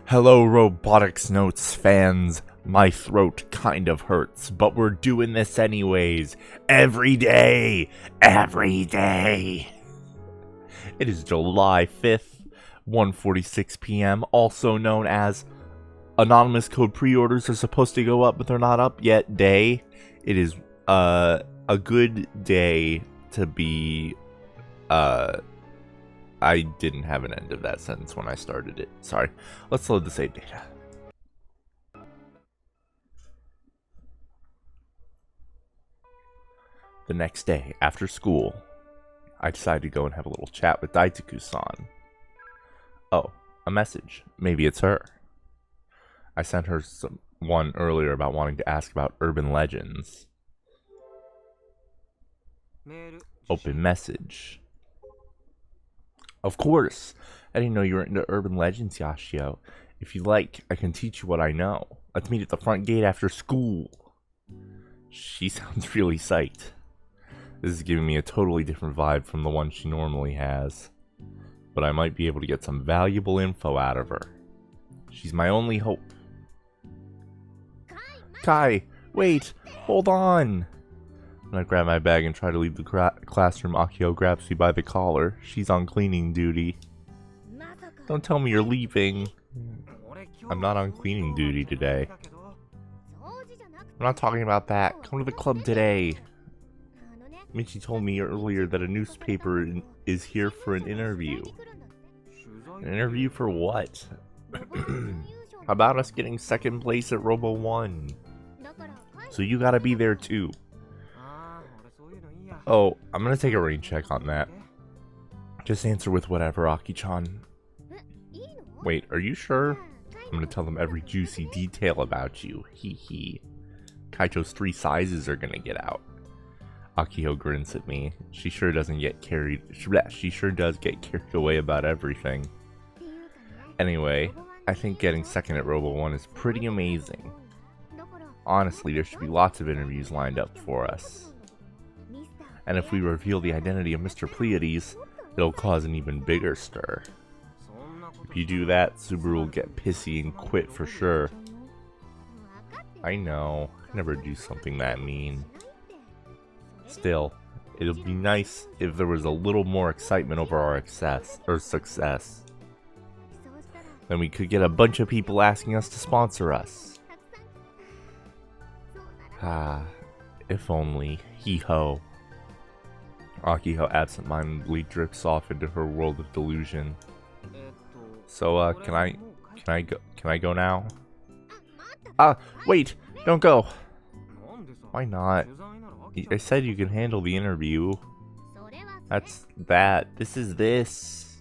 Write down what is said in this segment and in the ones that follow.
Hello, Robotics Notes fans. My throat kind of hurts, but we're doing this anyways. Every day! Every day! It is July 5th, 1:46 p.m., also known as Anonymous Code Pre-orders are supposed to go up, but they're not up yet day. It is a good day to be I didn't have an end of that sentence when I started it. Sorry. Let's load the save data. The next day, after school, I decided to go and have a little chat with Daitaku-san. Oh, a message. Maybe it's her. I sent her one earlier about wanting to ask about urban legends. Open message. Of course! I didn't know you were into urban legends, Yashio. If you like, I can teach you what I know. Let's meet at the front gate after school. She sounds really psyched. This is giving me a totally different vibe from the one she normally has. But I might be able to get some valuable info out of her. She's my only hope. Kai, wait! Hold on! When I grab my bag and try to leave the classroom, Akio grabs me by the collar. She's on cleaning duty. Don't tell me you're leaving. I'm not on cleaning duty today. I'm not talking about that. Come to the club today. Michi told me earlier that a newspaper is here for an interview. An interview for what? How about us getting second place at Robo 1? So you gotta be there too. Oh, I'm gonna take a rain check on that. Just answer with whatever, Aki-chan. Wait, are you sure? I'm gonna tell them every juicy detail about you. Hee hee. Kaito's 3 sizes are gonna get out. Akio grins at me. She sure does get carried away about everything. Anyway, I think getting second at Robo 1 is pretty amazing. Honestly, there should be lots of interviews lined up for us. And if we reveal the identity of Mr. Pleiades, it'll cause an even bigger stir. If you do that, Subaru will get pissy and quit for sure. I know, I never do something that mean. Still, it'll be nice if there was a little more excitement over our success. Then we could get a bunch of people asking us to sponsor us. Ah, if only. Hee-ho. Akiho absentmindedly drifts off into her world of delusion. So, can I go now? Wait! Don't go! Why not? I said you can handle the interview. That's that. This is this.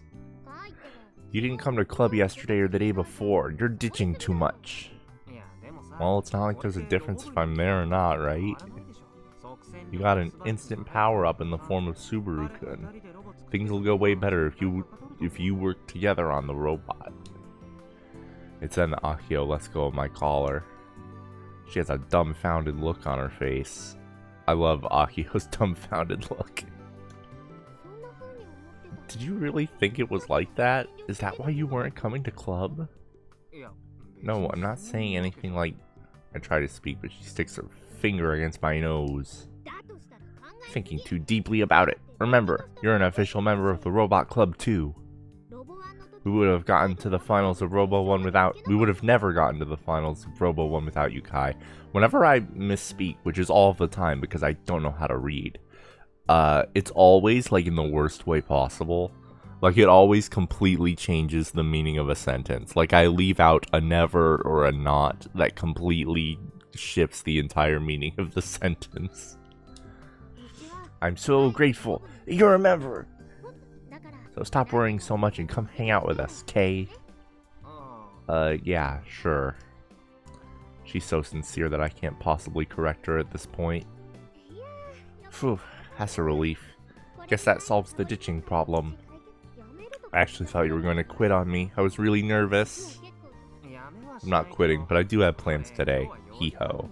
You didn't come to club yesterday or the day before. You're ditching too much. Well, it's not like there's a difference if I'm there or not, right? You got an instant power-up in the form of Subaru-kun. Things will go way better if you work together on the robot. It's then Akio lets go of my collar. She has a dumbfounded look on her face. I love Akio's dumbfounded look. Did you really think it was like that? Is that why you weren't coming to club? No, I'm not saying anything like... I try to speak, but she sticks her finger against my nose. Thinking too deeply about it. Remember, you're an official member of the Robot Club too. We would have gotten to the finals of Robo 1 without... We would have never gotten to the finals of Robo 1 without you, Kai. Whenever I misspeak, which is all of the time because I don't know how to read, it's always like in the worst way possible. Like it always completely changes the meaning of a sentence. Like I leave out a never or a not that completely shifts the entire meaning of the sentence. I'm so grateful that you're a member. So stop worrying so much and come hang out with us, Kay. Yeah, sure. She's so sincere that I can't possibly correct her at this point. Phew, that's a relief. Guess that solves the ditching problem. I actually thought you were going to quit on me. I was really nervous. I'm not quitting, but I do have plans today. Hee-ho.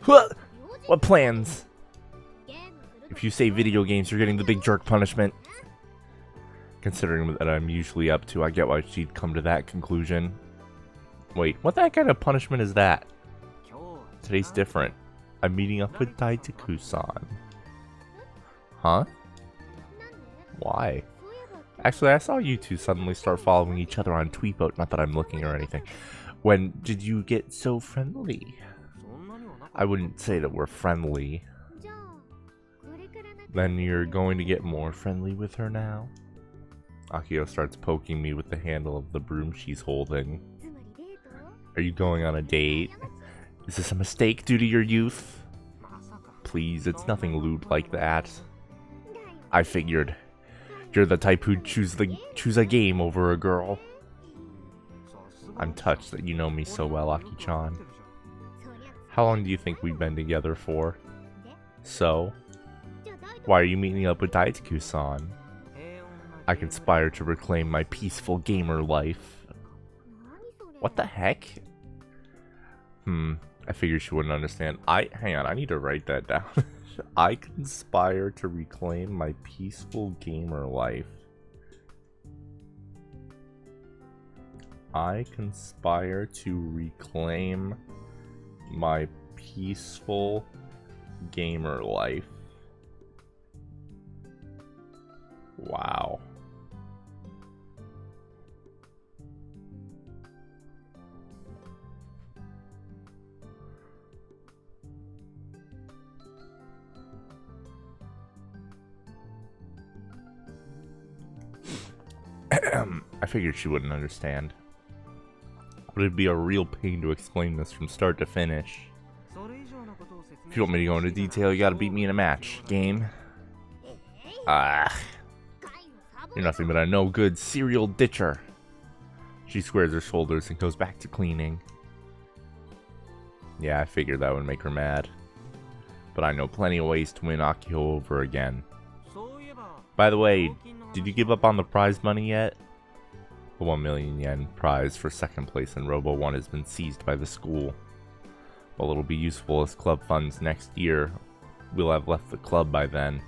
What plans? If you say video games, you're getting the big jerk punishment. Considering that I'm usually up to, I get why she'd come to that conclusion. Wait, what the kind of punishment is that? Today's different. I'm meeting up with Daitaku-san. Huh? Why? Actually, I saw you two suddenly start following each other on Tweetboat. Not that I'm looking or anything. When did you get so friendly? I wouldn't say that we're friendly. Then you're going to get more friendly with her now? Akio starts poking me with the handle of the broom she's holding. Are you going on a date? Is this a mistake due to your youth? Please, it's nothing lewd like that. I figured. You're the type who'd choose a game over a girl. I'm touched that you know me so well, Aki-chan. How long do you think we've been together for? So? Why are you meeting up with Daitaku-san? I conspire to reclaim my peaceful gamer life. What the heck? I figured she wouldn't understand. Hang on, I need to write that down. I conspire to reclaim my peaceful gamer life. I conspire to reclaim my peaceful gamer life. Wow. I figured she wouldn't understand. But it'd be a real pain to explain this from start to finish. If you want me to go into detail, you gotta beat me in a match. Game? You're nothing but a no-good serial ditcher. She squares her shoulders and goes back to cleaning. Yeah, I figured that would make her mad. But I know plenty of ways to win Akio over again. By the way, did you give up on the prize money yet? The 1 million yen prize for second place in Robo 1 has been seized by the school. While it'll be useful as club funds next year, we'll have left the club by then.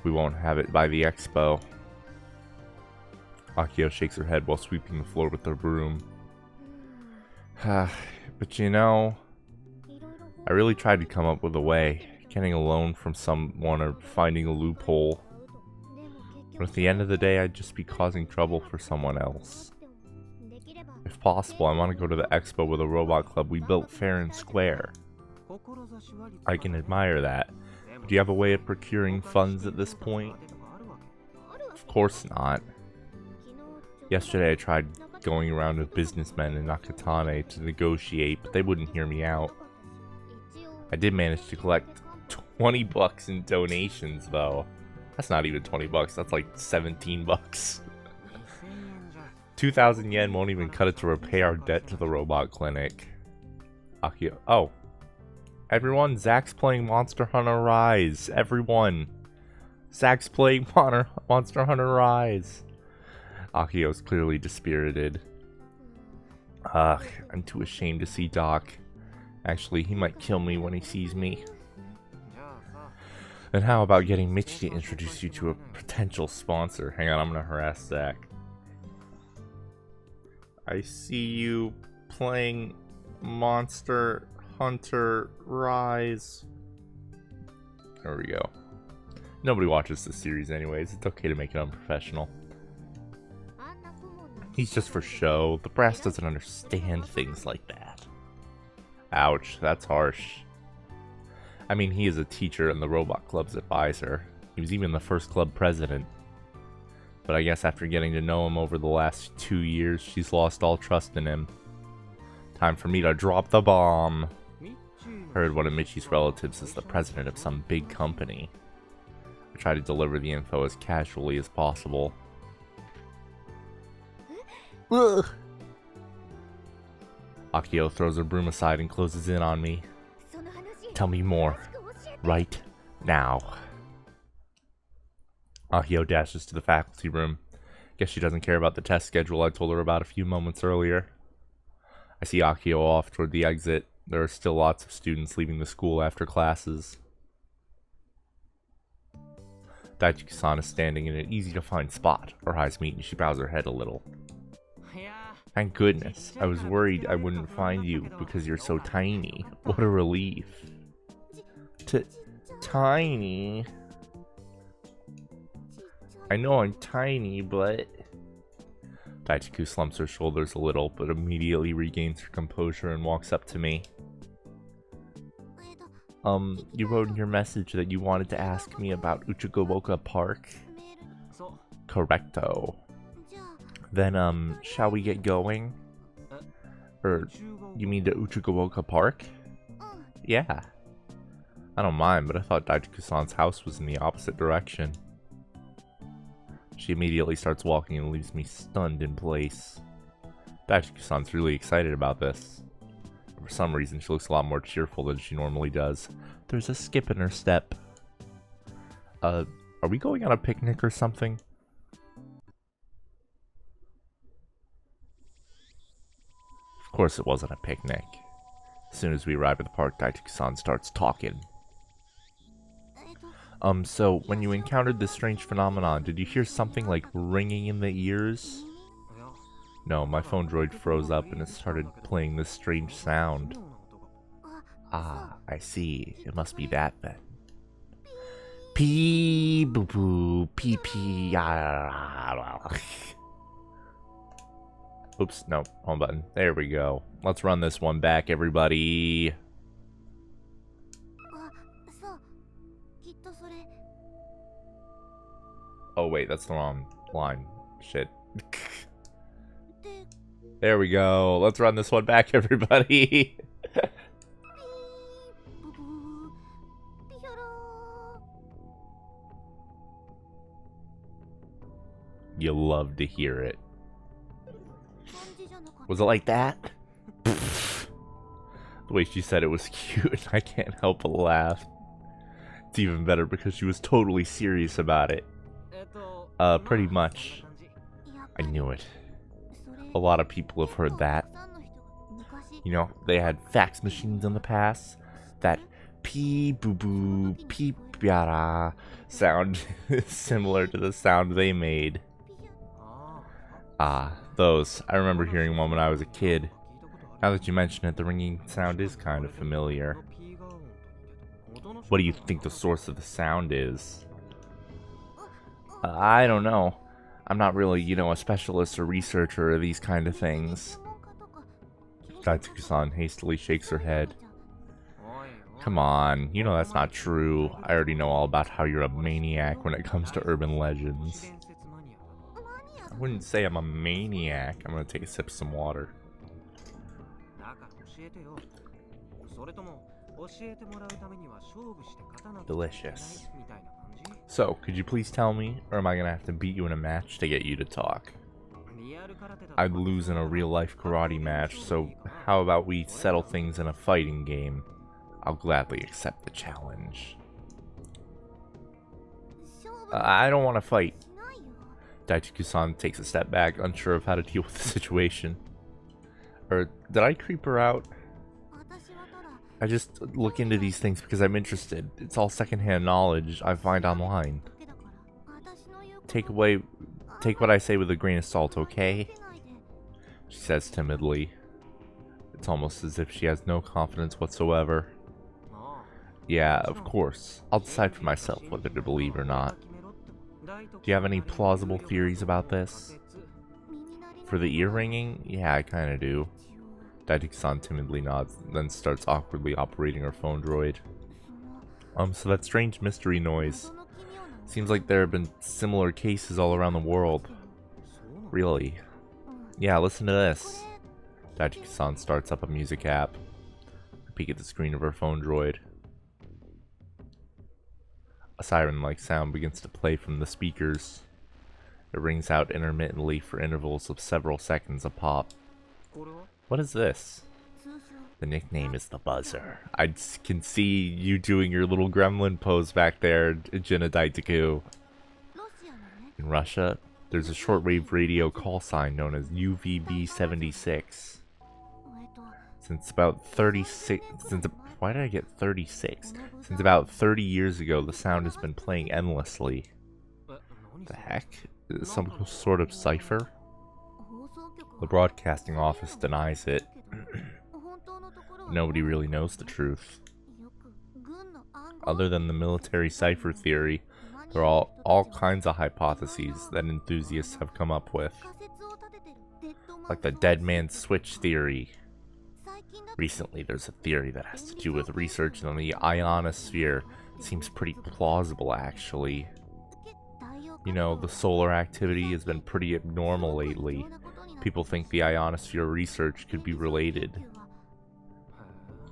We won't have it by the expo. Akio shakes her head while sweeping the floor with her broom. But you know, I really tried to come up with a way. Getting a loan from someone or finding a loophole. But at the end of the day, I'd just be causing trouble for someone else. If possible, I want to go to the expo with a robot club we built fair and square. I can admire that. But do you have a way of procuring funds at this point? Of course not. Yesterday I tried going around with businessmen in Nakatane to negotiate, but they wouldn't hear me out. I did manage to collect 20 bucks in donations, though. That's not even 20 bucks, that's like 17 bucks. 2,000 yen won't even cut it to repay our debt to the robot clinic. Akio. Oh. Everyone, Zach's playing Monster Hunter Rise. Everyone. Zach's playing Monster Hunter Rise. Akio's clearly dispirited. I'm too ashamed to see Doc. Actually, he might kill me when he sees me. And how about getting Michi to introduce you to a potential sponsor? Hang on, I'm gonna harass Zach. I see you playing Monster Hunter Rise. There we go. Nobody watches this series anyways. It's okay to make it unprofessional. He's just for show. The brass doesn't understand things like that. Ouch, that's harsh. I mean, he is a teacher and the Robot Club's advisor. He was even the first club president. But I guess after getting to know him over the last 2 years, she's lost all trust in him. Time for me to drop the bomb. Heard one of Michi's relatives is the president of some big company. I try to deliver the info as casually as possible. Ugh. Akio throws her broom aside and closes in on me. Tell me more. Right now. Akio dashes to the faculty room. Guess she doesn't care about the test schedule I told her about a few moments earlier. I see Akio off toward the exit. There are still lots of students leaving the school after classes. Daichi-san is standing in an easy-to-find spot. Our eyes meet and she bows her head a little. Thank goodness. I was worried I wouldn't find you because you're so tiny. What a relief. Tiny? I know I'm tiny, but... Daichi slumps her shoulders a little, but immediately regains her composure and walks up to me. You wrote in your message that you wanted to ask me about Uchigaoka Park? Correcto. Then, shall we get going? Or, you mean the Uchigaoka Park? Yeah. I don't mind, but I thought Daichi-san's house was in the opposite direction. She immediately starts walking and leaves me stunned in place. Daichi-san's really excited about this. For some reason, she looks a lot more cheerful than she normally does. There's a skip in her step. Are we going on a picnic or something? Of course it wasn't a picnic. As soon as we arrive at the park, Daichi-san starts talking. So, when you encountered this strange phenomenon, did you hear something like ringing in the ears? No, my phone droid froze up and it started playing this strange sound. Ah, I see. It must be that then. Pee boo boo, pee pee. Oops, no, home button. There we go. Let's run this one back, everybody. Oh wait, that's the wrong line. Shit. There we go. Let's run this one back, everybody. You love to hear it. Was it like that? The way she said it was cute, I can't help but laugh. It's even better because she was totally serious about it. Pretty much. I knew it. A lot of people have heard that. You know, they had fax machines in the past. That pee boo boo pee piara sound is similar to the sound they made. Ah, those. I remember hearing one when I was a kid. Now that you mention it, the ringing sound is kind of familiar. What do you think the source of the sound is? I don't know. I'm not really, you know, a specialist or researcher of these kind of things. Daichi-san hastily shakes her head. Come on, you know that's not true. I already know all about how you're a maniac when it comes to urban legends. I wouldn't say I'm a maniac. I'm gonna take a sip of some water. Delicious. So, could you please tell me, or am I gonna have to beat you in a match to get you to talk? I'd lose in a real-life karate match, so how about we settle things in a fighting game? I'll gladly accept the challenge. I don't want to fight. Daichi-san takes a step back, unsure of how to deal with the situation. Or, did I creep her out? I just look into these things because I'm interested. It's all secondhand knowledge I find online. Take what I say with a grain of salt, okay? She says timidly. It's almost as if she has no confidence whatsoever. Yeah, of course. I'll decide for myself whether to believe or not. Do you have any plausible theories about this? For the ear ringing? Yeah, I kinda do. Daichi-san timidly nods, then starts awkwardly operating her phone droid. So that strange mystery noise. Seems like there have been similar cases all around the world. Really? Yeah, listen to this. Daichi-san starts up a music app. I peek at the screen of her phone droid. A siren-like sound begins to play from the speakers. It rings out intermittently for intervals of several seconds a pop. What is this? The nickname is the Buzzer. I can see you doing your little gremlin pose back there, Jinna Daitaku. In Russia, there's a shortwave radio call sign known as UVB-76. Since about 36... Why did I get 36? Since about 30 years ago, the sound has been playing endlessly. The heck? Is this some sort of cipher? The broadcasting office denies it. Nobody really knows the truth. Other than the military cipher theory, there are all kinds of hypotheses that enthusiasts have come up with. Like the dead man's switch theory. Recently, there's a theory that has to do with research on the ionosphere. Seems pretty plausible, actually. You know, the solar activity has been pretty abnormal lately. People think the ionosphere research could be related.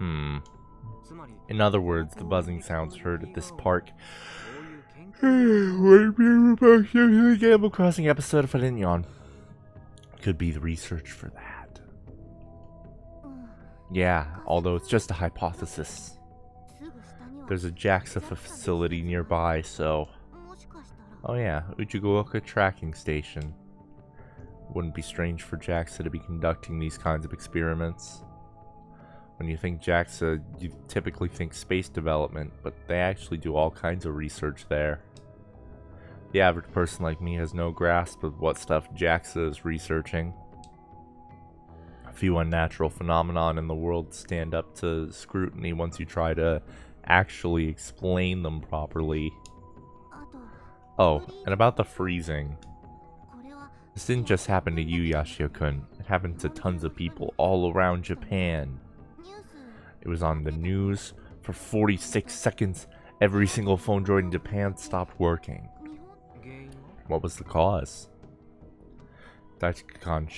In other words, the buzzing sounds heard at this park would be a Animal Crossing episode if I didn't yawn. Could be the research for that. Yeah, although it's just a hypothesis. There's a JAXA facility nearby, so... Oh yeah, Uchigaoka tracking station. Wouldn't be strange for JAXA to be conducting these kinds of experiments. When you think JAXA, you typically think space development, but they actually do all kinds of research there. The average person like me has no grasp of what stuff JAXA is researching. A few unnatural phenomena in the world stand up to scrutiny once you try to actually explain them properly. Oh, and about the freezing. This didn't just happen to you, Yashio-kun. It happened to tons of people all around Japan. It was on the news for 46 seconds. Every single phone droid in Japan stopped working. What was the cause? Daichiku-san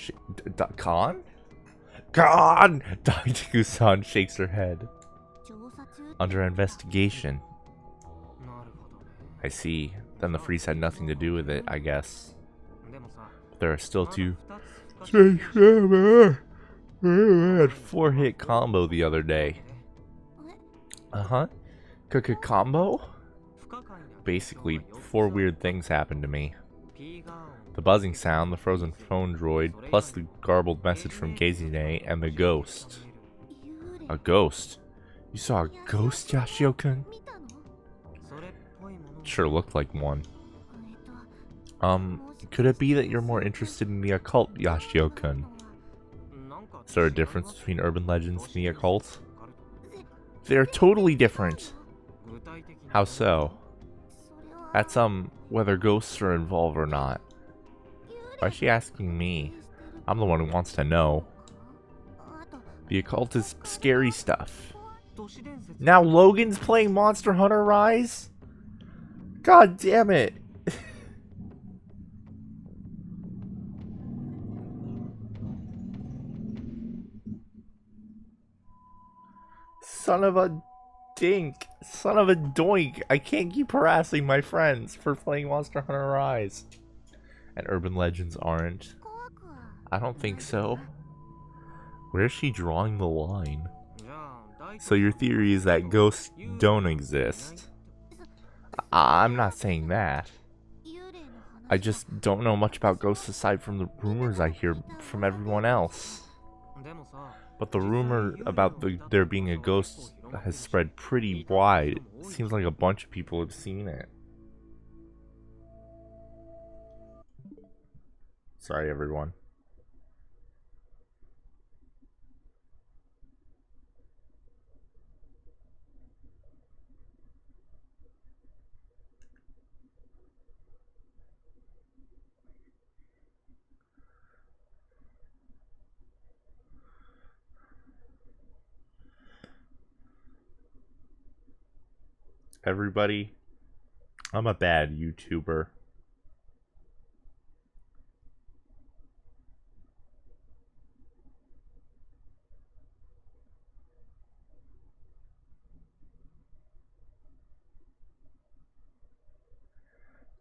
Daichiku-san shakes her head. Under investigation. I see. Then the freeze had nothing to do with it, I guess. But there are still two. I had 4-hit combo the other day. Combo? Basically, 4 weird things happened to me. The buzzing sound, the frozen phone droid, plus the garbled message from Gezine, and the ghost. A ghost? You saw a ghost, Yashio-kun? Sure looked like one. Could it be that you're more interested in the occult, Yashio-kun? Is there a difference between urban legends and the occult? They're totally different. How so? That's, whether ghosts are involved or not. Why is she asking me? I'm the one who wants to know. The occult is scary stuff. Now Logan's playing Monster Hunter Rise? God damn it. Son of a dink. Son of a doink. I can't keep harassing my friends for playing Monster Hunter Rise. And urban legends aren't. I don't think so. Where's she drawing the line? So your theory is that ghosts don't exist. I'm not saying that. I just don't know much about ghosts aside from the rumors I hear from everyone else. But the rumor about there being a ghost has spread pretty wide. It seems like a bunch of people have seen it. Sorry, everyone. Everybody, I'm a bad YouTuber.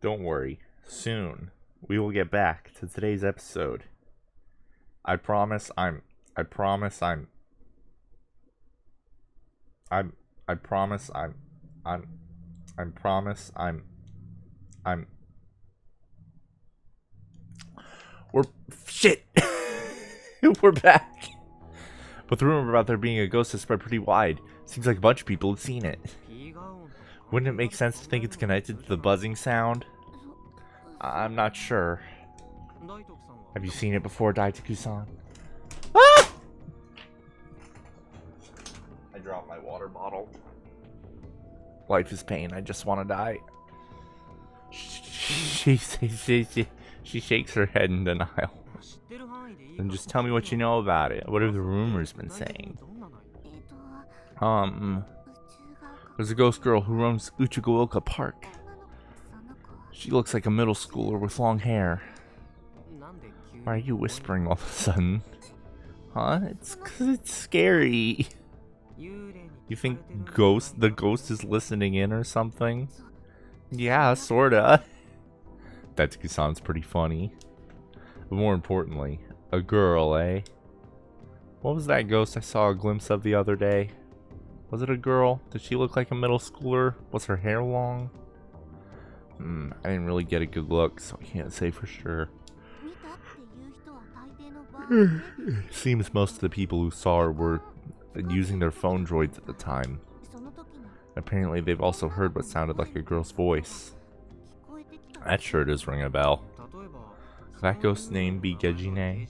Don't worry, soon we will get back to today's episode. I promise I'm we're shit. We're back. But the rumor about there being a ghost has spread pretty wide. Seems like a bunch of people have seen it. Wouldn't it make sense to think it's connected to the buzzing sound? I'm not sure. Have you seen it before, Daitaku-san? Ah! I dropped my water bottle. Life is pain. I just want to die. She shakes her head in denial. Then just tell me what you know about it. What have the rumors been saying? There's a ghost girl who roams Uchigaoka Park. She looks like a middle schooler with long hair. Why are you whispering all of a sudden? Huh? It's 'cause it's scary. You think the ghost is listening in or something? Yeah, sorta. Daisuke-san's pretty funny. But more importantly, a girl, eh? What was that ghost I saw a glimpse of the other day? Was it a girl? Did she look like a middle schooler? Was her hair long? I didn't really get a good look, so I can't say for sure. It seems most of the people who saw her were using their phone droids at the time. Apparently they've also heard what sounded like a girl's voice. That sure does ring a bell. Could that ghost's name be Gejine?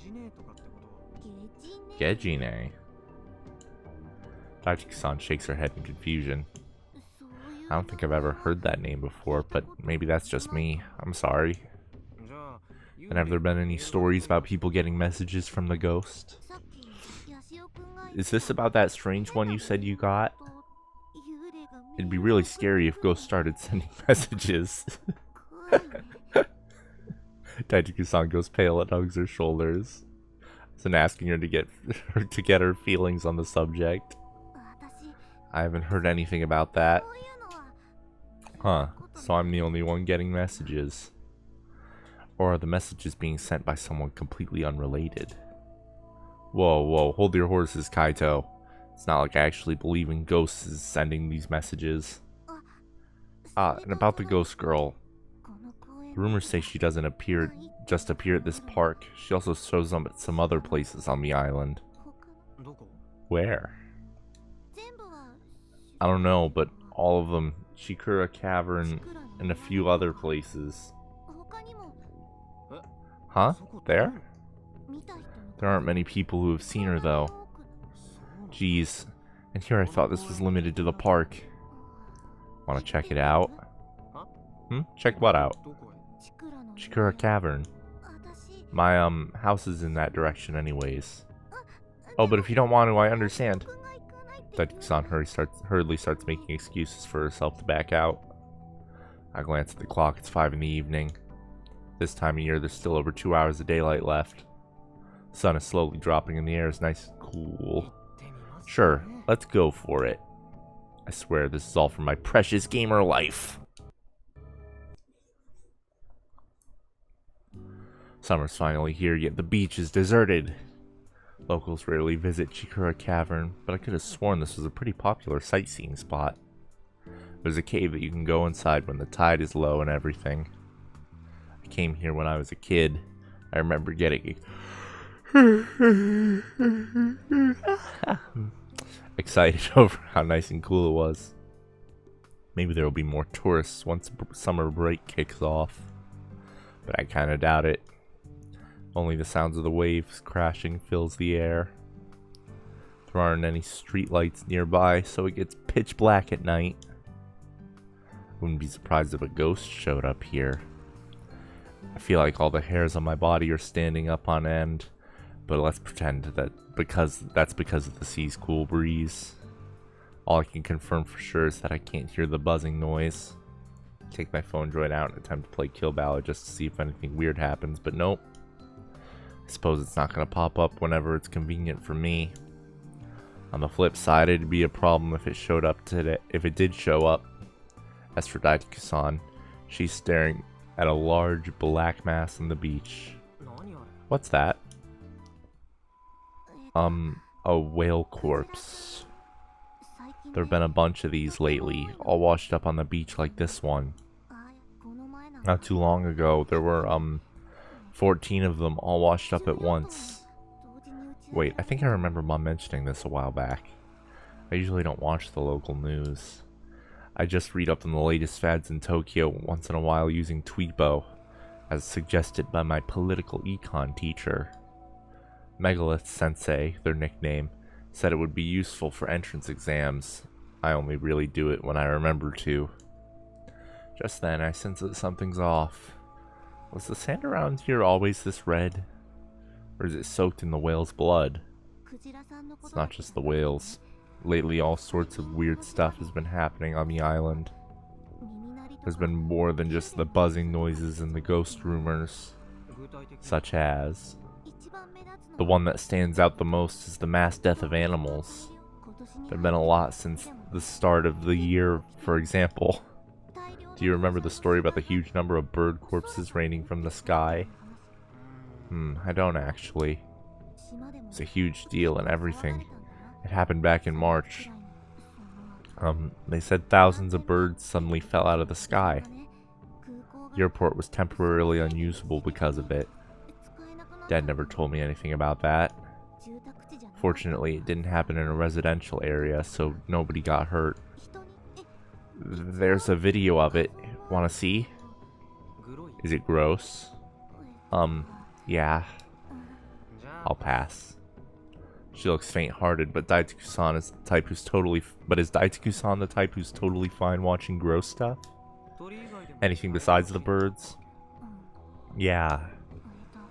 Gejine? Daisuke-san shakes her head in confusion. I don't think I've ever heard that name before, but maybe that's just me. I'm sorry. And have there been any stories about people getting messages from the ghost? Is this about that strange one you said you got? It'd be really scary if ghosts started sending messages. Daisuke-san goes pale and hugs her shoulders. And asking her to get her feelings on the subject. I haven't heard anything about that. Huh, so I'm the only one getting messages. Or are the messages being sent by someone completely unrelated? Whoa, hold your horses, Kaito. It's not like I actually believe in ghosts is sending these messages. And about the ghost girl. The rumors say she doesn't just appear at this park. She also shows up at some other places on the island. Where? I don't know, but all of them. Chikura Cavern and a few other places. Huh? There? There aren't many people who have seen her though. Jeez. And here I thought this was limited to the park. Wanna check it out? Check what out? Chikura Cavern. My house is in that direction anyways. Oh, but if you don't want to, I understand. Daisuke-san hurriedly starts making excuses for herself to back out. I glance at the clock. It's 5 in the evening. This time of year, there's still over 2 hours of daylight left. The sun is slowly dropping and the air is nice and cool. Sure, let's go for it. I swear this is all for my precious gamer life. Summer's finally here, yet the beach is deserted. Locals rarely visit Chikura Cavern, but I could have sworn this was a pretty popular sightseeing spot. There's a cave that you can go inside when the tide is low and everything. I came here when I was a kid. I remember getting excited over how nice and cool it was. Maybe there will be more tourists once summer break kicks off, but I kinda doubt it. Only the sounds of the waves crashing fills the air. There aren't any streetlights nearby, so it gets pitch black at night. Wouldn't be surprised if a ghost showed up here. I feel like all the hairs on my body are standing up on end, but let's pretend that that's because of the sea's cool breeze. All I can confirm for sure is that I can't hear the buzzing noise. Take my phone droid out and attempt to play Kill Ballad just to see if anything weird happens, but nope. I suppose it's not going to pop up whenever it's convenient for me. On the flip side, it'd be a problem if it showed up today. If it did show up. As for Daisuke-san, she's staring at a large black mass on the beach. What's that? A whale corpse. There have been a bunch of these lately, all washed up on the beach like this one. Not too long ago, there were 14 of them all washed up at once. Wait, I think I remember Mom mentioning this a while back. I usually don't watch the local news. I just read up on the latest fads in Tokyo once in a while using Tweetbo. as suggested by my political econ teacher. Megalith Sensei, their nickname, said it would be useful for entrance exams. I only really do it when I remember to. Just then, I sense that something's off. Was the sand around here always this red? Or is it soaked in the whale's blood? It's not just the whales. Lately, all sorts of weird stuff has been happening on the island. There's been more than just the buzzing noises and the ghost rumors, such as... The one that stands out the most is the mass death of animals. There have been a lot since the start of the year, for example. Do you remember the story about the huge number of bird corpses raining from the sky? I don't actually. It's a huge deal and everything. It happened back in March. They said thousands of birds suddenly fell out of the sky. The airport was temporarily unusable because of it. Dad never told me anything about that. Fortunately, it didn't happen in a residential area, so nobody got hurt. There's a video of it. Wanna see? Is it gross? Yeah. I'll pass. She looks faint-hearted, but Daisuke-san is the type who's totally... is Daisuke-san the type who's totally fine watching gross stuff? Anything besides the birds? Yeah.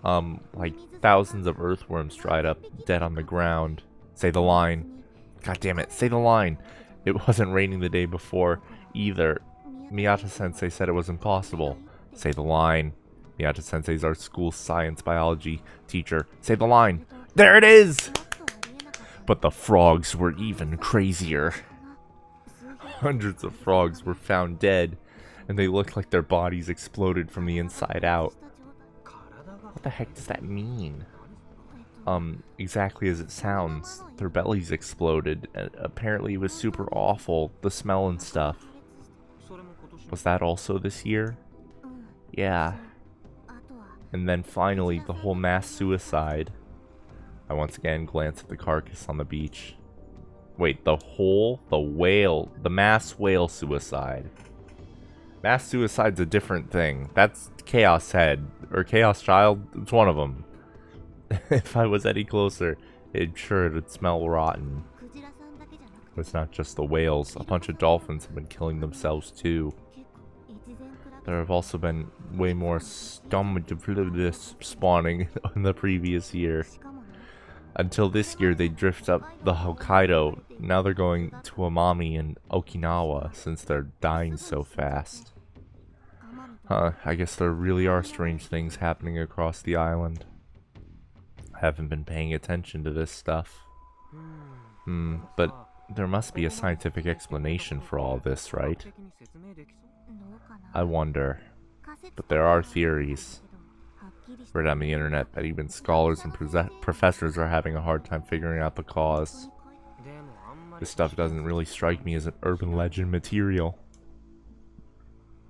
Like thousands of earthworms dried up, dead on the ground. Say the line. God damn it, say the line! It wasn't raining the day before, either. Miyata-sensei said it was impossible. Say the line. Miyata-sensei's our school science biology teacher. Say the line. There it is! But the frogs were even crazier. Hundreds of frogs were found dead, and they looked like their bodies exploded from the inside out. What the heck does that mean? Exactly as it sounds. Their bellies exploded, and apparently it was super awful, the smell and stuff. Was that also this year? Yeah. And then finally, the whole mass suicide. I once again glanced at the carcass on the beach. Wait, the mass whale suicide. Mass suicide's a different thing. That's Chaos Head, or Chaos Child, it's one of them. If I was any closer, it'd smell rotten. It's not just the whales, a bunch of dolphins have been killing themselves too. There have also been way more spawning in the previous year. Until this year, they drift up the Hokkaido. Now they're going to Amami and Okinawa since they're dying so fast. I guess there really are strange things happening across the island. I haven't been paying attention to this stuff. But there must be a scientific explanation for all this, right? I wonder. But there are theories. Read on the internet that even scholars and professors are having a hard time figuring out the cause. This stuff doesn't really strike me as an urban legend material.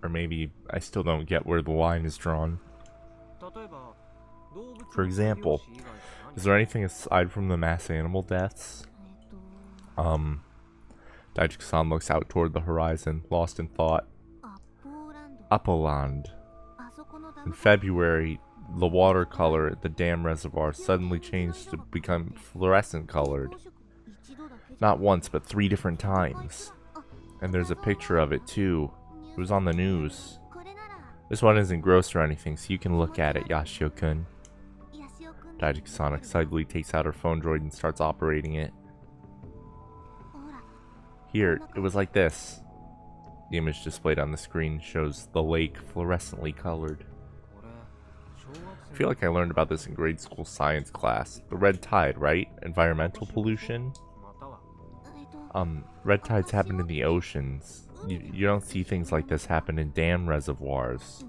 Or maybe I still don't get where the line is drawn. For example, is there anything aside from the mass animal deaths? Daisuke-san looks out toward the horizon, lost in thought. Uppoland. In February, the water color at the dam reservoir suddenly changed to become fluorescent colored. Not once, but 3 different times. And there's a picture of it too. It was on the news. This one isn't gross or anything, so you can look at it, Yashio-kun. Daisuke-san excitedly takes out her phone droid and starts operating it. Here, it was like this. The image displayed on the screen shows the lake fluorescently colored. I feel like I learned about this in grade school science class. The red tide, right? Environmental pollution? Red tides happen in the oceans. You don't see things like this happen in dam reservoirs.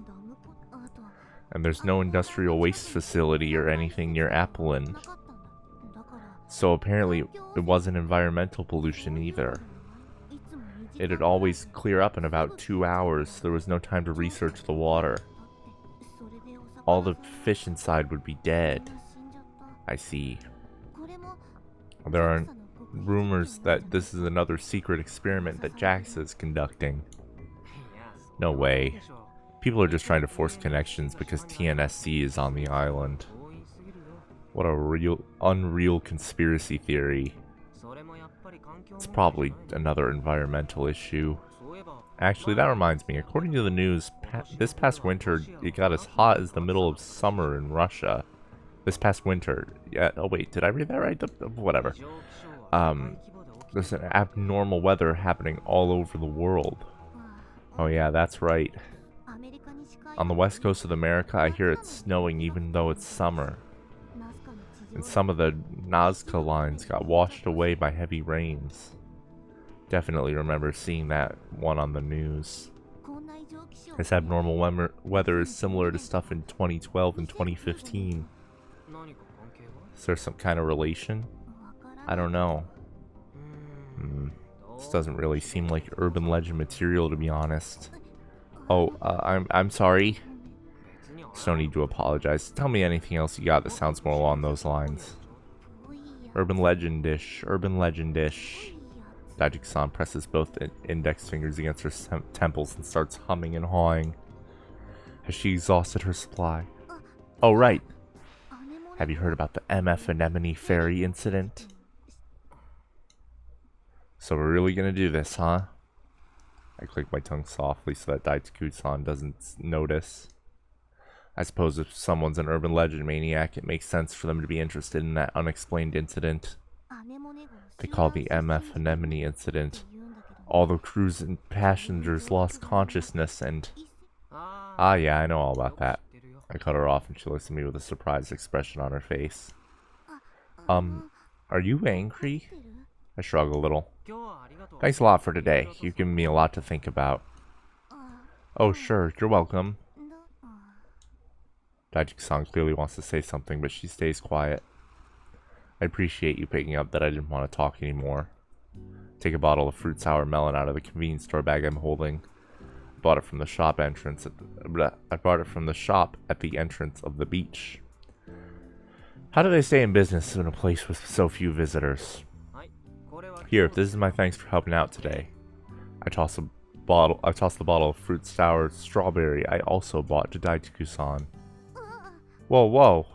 And there's no industrial waste facility or anything near Uppoland. So apparently it wasn't environmental pollution either. It'd always clear up in about 2 hours. There was no time to research the water. All the fish inside would be dead. I see. There are rumors that this is another secret experiment that JAXA is conducting. No way. People are just trying to force connections because TNSC is on the island. What a unreal conspiracy theory. It's probably another environmental issue. Actually, that reminds me, according to the news, this past winter, it got as hot as the middle of summer in Russia. This past winter. Yeah, oh wait, did I read that right? Whatever. There's an abnormal weather happening all over the world. Oh yeah, that's right. On the west coast of America, I hear it's snowing even though it's summer. And some of the Nazca lines got washed away by heavy rains. Definitely remember seeing that one on the news. This abnormal weather is similar to stuff in 2012 and 2015. Is there some kind of relation? I don't know. This doesn't really seem like urban legend material, to be honest. Oh, I'm sorry. There's no need to apologize. Tell me anything else you got that sounds more along those lines. Urban legend-ish. Urban legend-ish. Daijiki-san presses both index fingers against her temples and starts humming and hawing. Has she exhausted her supply? Oh, right. Have you heard about the MF Anemone Ferry incident? So we're really gonna do this, huh? I click my tongue softly so that Daijiki-san doesn't notice. I suppose if someone's an urban legend maniac, it makes sense for them to be interested in that unexplained incident. They call the MF Anemone incident. All the crews and passengers lost consciousness and... Ah yeah, I know all about that. I cut her off and she looks at me with a surprised expression on her face. Are you angry? I shrug a little. Thanks a lot for today. You've given me a lot to think about. Oh sure, you're welcome. Daijiki-san clearly wants to say something, but she stays quiet. I appreciate you picking up that I didn't want to talk anymore. Take a bottle of fruit sour melon out of the convenience store bag I'm holding. I bought it from the shop entrance at the entrance of the beach. How do they stay in business in a place with so few visitors? Here, this is my thanks for helping out today. I toss the bottle of fruit sour strawberry I also bought to Daijiki-san. Whoa, whoa!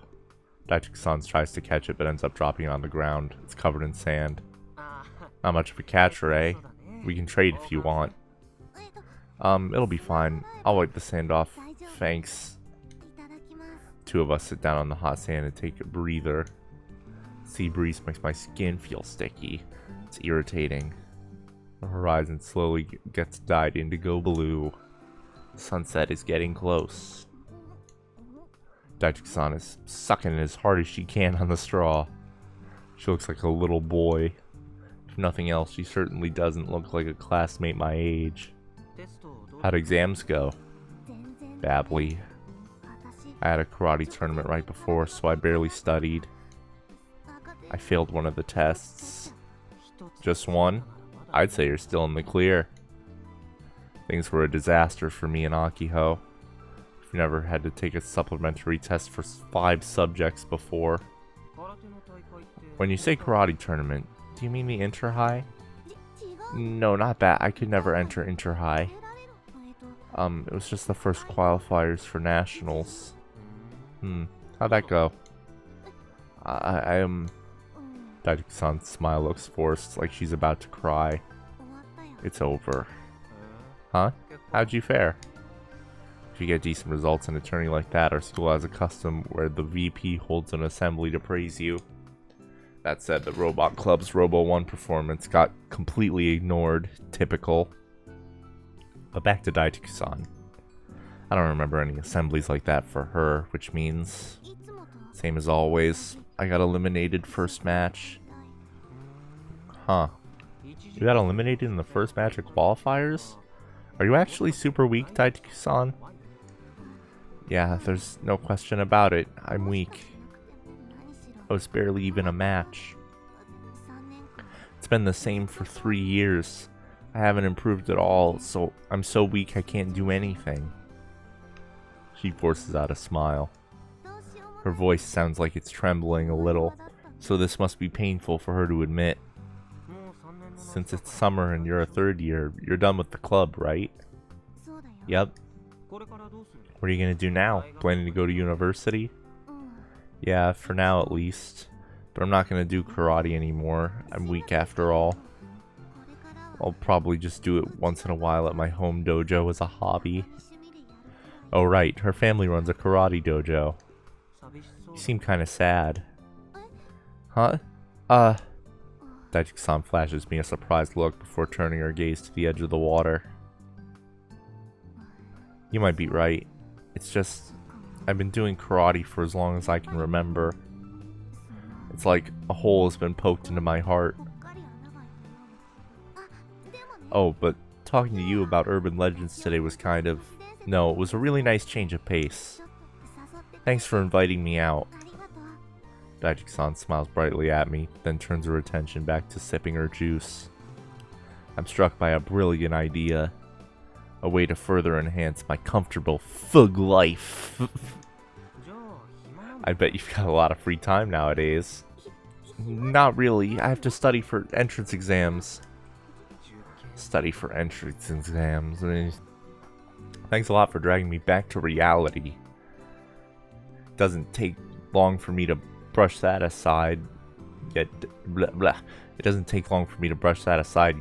Daijiki-san tries to catch it but ends up dropping it on the ground. It's covered in sand. Not much of a catcher, eh? We can trade if you want. It'll be fine. I'll wipe the sand off. Thanks. Two of us sit down on the hot sand and take a breather. Sea breeze makes my skin feel sticky. It's irritating. The horizon slowly gets dyed indigo blue. Sunset is getting close. Daijiki-san is sucking as hard as she can on the straw. She looks like a little boy. If nothing else, she certainly doesn't look like a classmate my age. How'd exams go? Badly. I had a karate tournament right before, so I barely studied. I failed one of the tests. Just one? I'd say you're still in the clear. Things were a disaster for me and Akiho. I've never had to take a supplementary test for 5 subjects before. When you say karate tournament, do you mean the inter-high? No, not that. I could never enter inter-high. It was just the first qualifiers for nationals. How'd that go? I am... Daijiki-san's smile looks forced, like she's about to cry. It's over. Huh? How'd you fare? If you get decent results in a tourney like that, our school has a custom where the VP holds an assembly to praise you. That said, the Robot Club's Robo 1 performance got completely ignored. Typical. But back to Daijiki-san. I don't remember any assemblies like that for her, which means... Same as always, I got eliminated first match. Huh. You got eliminated in the first match of qualifiers? Are you actually super weak, Daijiki-san? Yeah, there's no question about it. I'm weak. I was barely even a match. It's been the same for 3 years. I haven't improved at all, so I'm so weak I can't do anything. She forces out a smile. Her voice sounds like it's trembling a little, so this must be painful for her to admit. Since it's summer and you're a 3rd year, you're done with the club, right? Yep. What are you gonna do now? Planning to go to university? Yeah, for now at least. But I'm not gonna do karate anymore. I'm weak after all. I'll probably just do it once in a while at my home dojo as a hobby. Oh right, her family runs a karate dojo. You seem kinda sad. Huh? Daijiki-san flashes me a surprised look before turning her gaze to the edge of the water. You might be right. It's just, I've been doing karate for as long as I can remember. It's like a hole has been poked into my heart. Oh, but talking to you about urban legends today was kind of... No, it was a really nice change of pace. Thanks for inviting me out. Daijiki-san smiles brightly at me, then turns her attention back to sipping her juice. I'm struck by a brilliant idea. A way to further enhance my comfortable fug life. I bet you've got a lot of free time nowadays. Not really. I have to study for entrance exams. Study for entrance exams. Thanks a lot for dragging me back to reality. Doesn't take long for me to brush that aside. Yet, blah, blah. It doesn't take long for me to brush that aside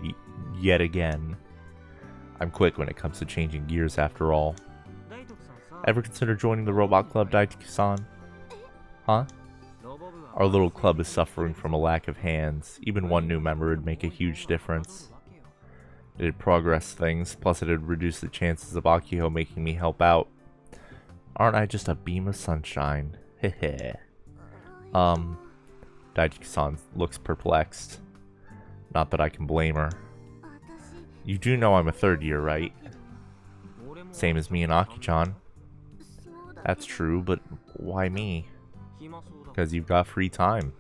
yet again. I'm quick when it comes to changing gears after all. Ever consider joining the robot club, Daijiki-san? Huh? Our little club is suffering from a lack of hands. Even one new member would make a huge difference. It'd progress things, plus it'd reduce the chances of Akio making me help out. Aren't I just a beam of sunshine? Hehe. Daijiki-san looks perplexed. Not that I can blame her. You do know I'm a third year, right? Same as me and Aki-chan. That's true, but why me? Because you've got free time.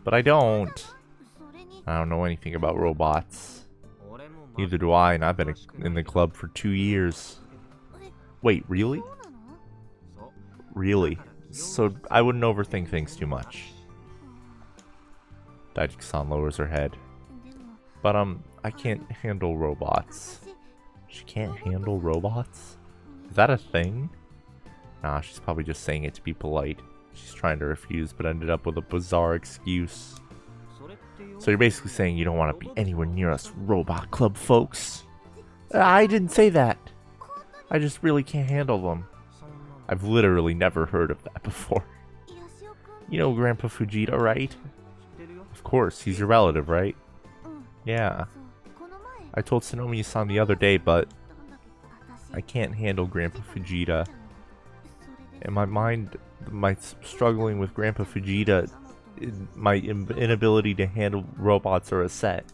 But I don't. I don't know anything about robots. Neither do I, and I've been in the club for 2 years. Wait, really? Really? So I wouldn't overthink things too much. Daijiki-san lowers her head. But I can't handle robots. She can't handle robots? Is that a thing? Nah, she's probably just saying it to be polite. She's trying to refuse, but ended up with a bizarre excuse. So you're basically saying you don't want to be anywhere near us robot club folks? I didn't say that. I just really can't handle them. I've literally never heard of that before. You know Grandpa Fujita, right? Of course, he's your relative, right? Yeah. I told Tsunomiya-san the other day, but I can't handle Grandpa Fujita. In my mind, my struggling with Grandpa Fujita, my inability to handle robots are a set.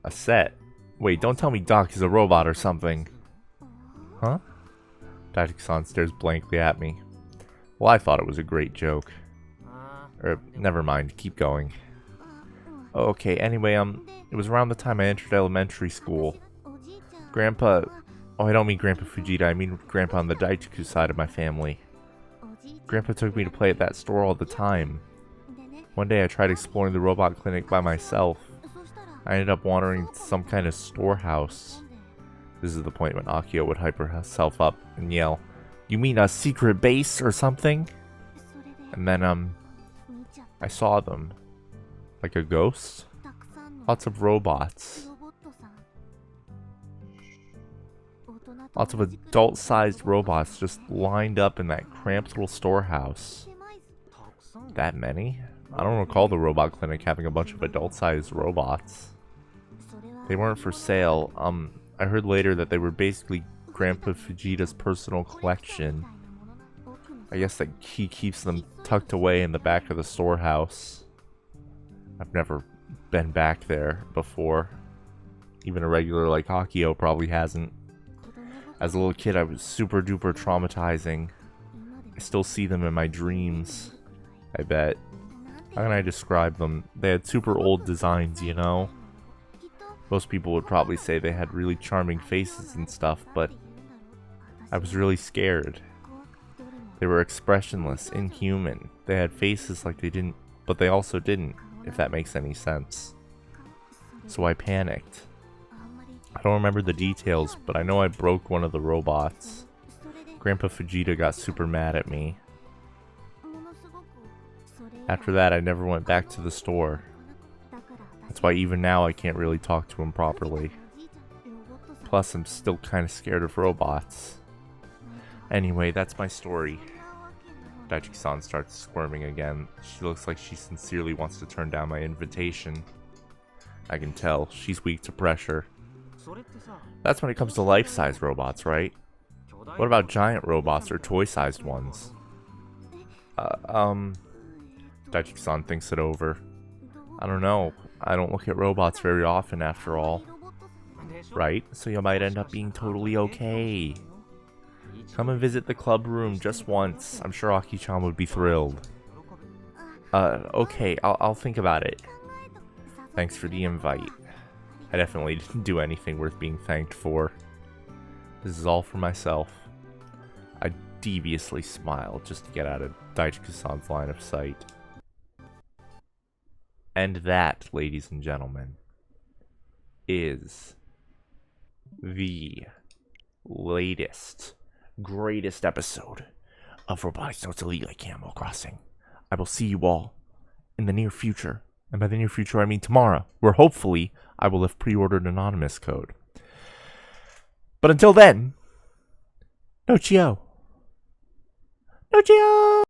A set? Wait, don't tell me Doc is a robot or something. Huh? Daijiki-san stares blankly at me. Well, I thought it was a great joke. Never mind, keep going. Okay, anyway, it was around the time I entered elementary school. Grandpa... Oh, I don't mean Grandpa Fujita, I mean Grandpa on the Daichiku side of my family. Grandpa took me to play at that store all the time. One day I tried exploring the robot clinic by myself. I ended up wandering to some kind of storehouse. This is the point when Akio would hype herself up and yell, "You mean a secret base or something?" And then, I saw them. Like a ghost? Lots of robots. Lots of adult-sized robots just lined up in that cramped little storehouse. That many? I don't recall the robot clinic having a bunch of adult-sized robots. They weren't for sale. I heard later that they were basically Grandpa Fujita's personal collection. I guess that he keeps them tucked away in the back of the storehouse. I've never been back there before. Even a regular like Akio probably hasn't. As a little kid, I was super duper traumatizing. I still see them in my dreams, I bet. How can I describe them? They had super old designs, you know? Most people would probably say they had really charming faces and stuff, but I was really scared. They were expressionless, inhuman. They had faces like they didn't, but they also didn't, if that makes any sense. So I panicked. I don't remember the details, but I know I broke one of the robots. Grandpa Vegeta got super mad at me. After that, I never went back to the store. That's why even now I can't really talk to him properly. Plus, I'm still kind of scared of robots. Anyway, that's my story. Daichi-san starts squirming again. She looks like she sincerely wants to turn down my invitation. I can tell. She's weak to pressure. That's when it comes to life-size robots, right? What about giant robots or toy-sized ones? Daichi-san thinks it over. I don't know. I don't look at robots very often after all. Right? So you might end up being totally okay. Come and visit the club room just once. I'm sure Aki-chan would be thrilled. Okay, I'll think about it. Thanks for the invite. I definitely didn't do anything worth being thanked for. This is all for myself. I deviously smiled just to get out of Daichi-san's line of sight. And that, ladies and gentlemen, is the latest, greatest episode of Robotics Notes Elite like Animal Crossing. I will see you all in the near future. And by the near future, I mean tomorrow, where hopefully I will have pre-ordered anonymous code. But until then, no Chio. No Chio!